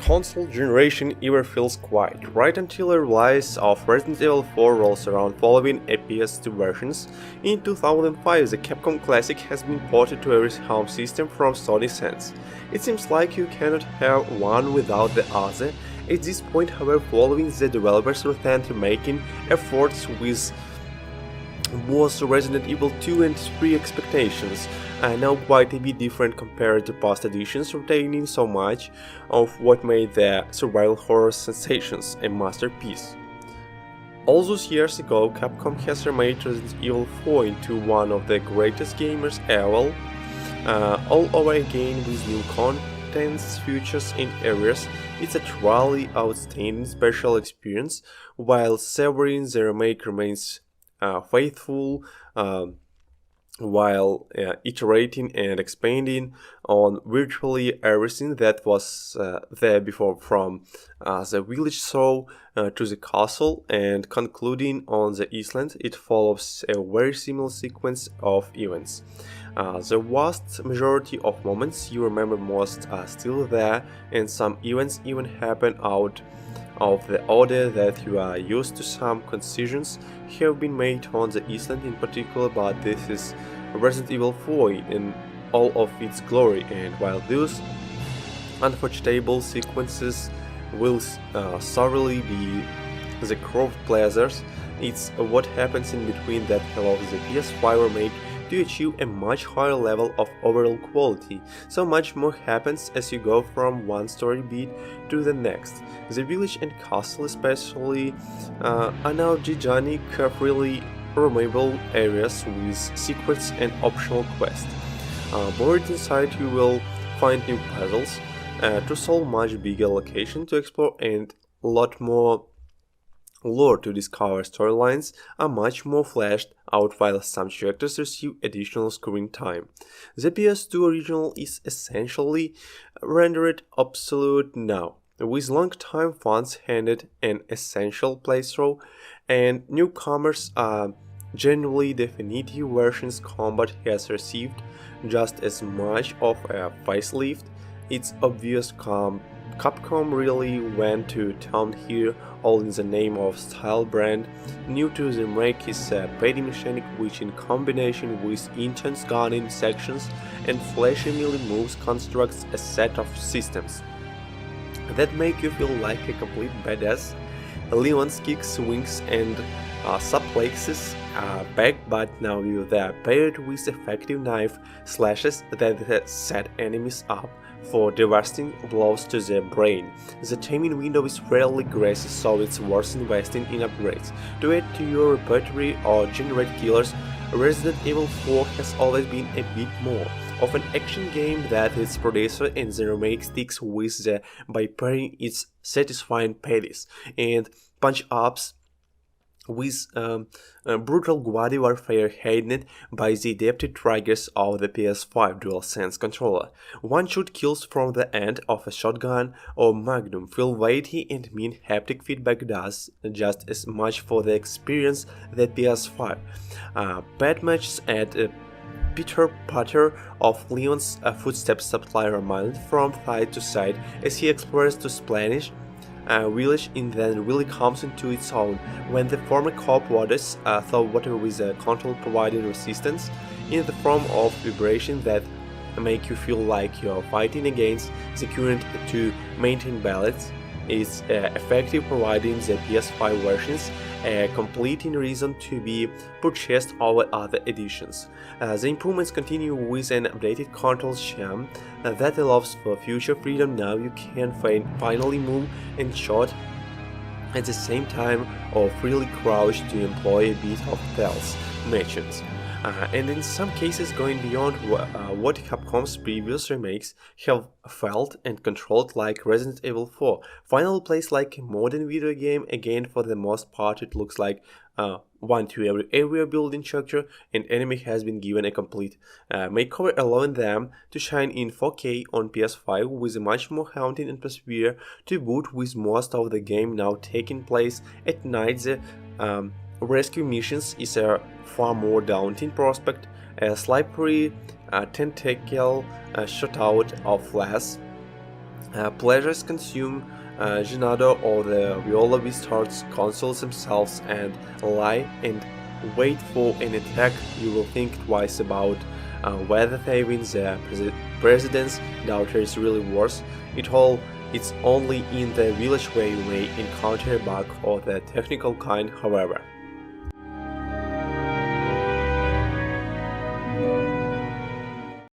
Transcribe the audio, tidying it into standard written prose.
console generation ever feels quiet, right until the release of Resident Evil 4 rolls around following a PS2 versions. In 2005, the Capcom Classic has been ported to every home system from Sony's hands. It seems like you cannot have one without the other. At this point, however, following the developers' return to making efforts with was Resident Evil 2 and 3 expectations are now quite a bit different compared to past editions, retaining so much of what made the survival horror sensations a masterpiece. All those years ago, Capcom has remade Resident Evil 4 into one of the greatest gamers ever, all over again with new contents, features and areas. It's a truly outstanding special experience, while savoring the remake remains faithful while iterating and expanding on virtually everything that was there before, from the village show to the castle, and concluding on the island. It follows a very similar sequence of events. The vast majority of moments you remember most are still there, and some events even happen out of the order that you are used to. Some concessions have been made on the island in particular, but this is Resident Evil 4 in all of its glory, and while those unforgettable sequences will thoroughly be the crowd pleasures, it's what happens in between that allows the PS5 remake to achieve a much higher level of overall quality. So much more happens as you go from one story beat to the next. The village and castle especially are now gigantic, freely roamable areas with secrets and optional quests. Buried inside you will find new puzzles to solve, much bigger location to explore, and a lot more lore to discover. Storylines are much more fleshed out, while some characters receive additional screen time. The PS2 original is essentially rendered obsolete now, with long-time fans handed an essential playthrough, and newcomers are genuinely definitive versions. Combat has received just as much of a facelift. It's obvious Capcom really went to town here, all in the name of style brand. New to the remake is a party mechanic, which in combination with intense gunning sections and flashy melee moves constructs a set of systems that make you feel like a complete badass. Leon's kicks, swings and suplexes are back, but now they are paired with effective knife slashes that set enemies up for devastating blows to the brain. The timing window is fairly grassy, so it's worth investing in upgrades to add to your repertoire or generate killers. Resident Evil 4 has always been a bit more of an action game than its predecessor, and the remake sticks with by pairing its satisfying parries and punch-ups with brutal guardi warfare heightened by the adapted triggers of the PS5 DualSense controller. One-shot kills from the end of a shotgun or magnum feel weighty, and mean haptic feedback does just as much for the experience that PS5. Pet matches add a pitter-patter of Leon's footsteps subtly reminded from side to side as he explores to Spanish village, and then really comes into its own when the former cop waters thaw water with a control providing resistance in the form of vibration that make you feel like you're fighting against the current to maintain balance. Is effective, providing the PS5 versions a completing reason to be purchased over other editions. The improvements continue with an updated control scheme that allows for future freedom. Now you can finally move and shot at the same time, or freely crouch to employ a bit of stealth matches. And in some cases going beyond what Capcom's previous remakes have felt and controlled, like Resident Evil 4. Finally plays like a modern video game. Again, for the most part it looks like one to every area building structure, and enemy has been given a complete makeover, allowing them to shine in 4K on PS5 with a much more haunting atmosphere to boot, with most of the game now taking place at night. The rescue missions is a far more daunting prospect. A slippery tentacle shot out of glass Players consume Genado or the Viola Vistards consoles themselves and lie and wait for an attack. You will think twice about whether Thaywin, the president's daughter, is really worse. It's only in the village where you may encounter a bug of the technical kind, however.